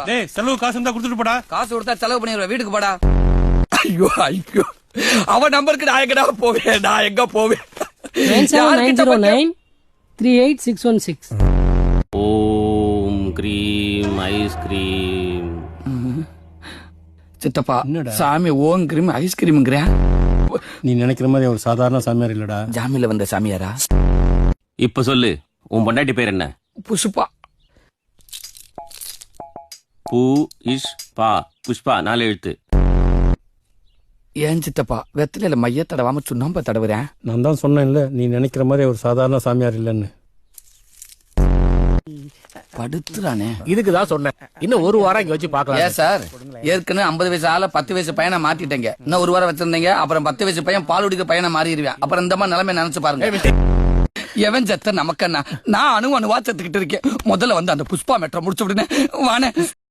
டேய் செலவு காசு இருந்தா கொடுத்துட்டு போடா. காசு கொடுத்தா செலவு பண்ணிடுவேன், வீட்டுக்கு போடா. ஐயோ ஐயோ, அவன் நம்பருக்கு நான் எங்கடா போவேன், நான் எங்க போவேன்? 9790938616. ஓம் கிரீம் ஐஸ்கிரீம். சித்தப்பா சாமி ஓம் கிரீம் ஐஸ்கிரீம்ங்கிற நீ நினைக்கிற மாதிரி ஒரு சாதாரண சாமியார் இல்லடா. ஜாமியில வந்த சாமியாரா? இப்ப சொல்லு, உன் பொண்டாட்டி பேர் என்ன? புஷ்பா. பூ இஷ் பா புஷ்பா, 4 எழுத்து. ஏன் சித்தப்பா வெத்தில மைய தடவாம சுண்ணாம்ப தடவுறேன்? நான் தான் சொன்னேன்ல, நீ நினைக்கிற மாதிரி ஒரு சாதாரண சாமியார் இல்லன்னு. படுத்துறானே. இதுக்குதான் சொன்னேன், இன்னும் ஒரு வாரம் இங்க வச்சு பாக்கலாம். ஏன் சார், ஏற்கனவே 50 வயசு ஆள 10 வயசு பையனை மாத்திட்டீங்க. இன்னும் ஒரு வாரம் வச்சிருந்தீங்க, அப்புறம் 10 வயசு பையன் பால் குடிக்க பையனை மாறிடுவேன். அப்புறம் இந்த மாதிரி நிலைமை நினைச்சு பாருங்க. எவன் செத்த நமக்கண்ணா, நான் அணுவா செத்துக்கிட்டு இருக்கேன். முதல்ல வந்து அந்த புஷ்பா மெட்ரோ முடிச்சு விடுனே வானே.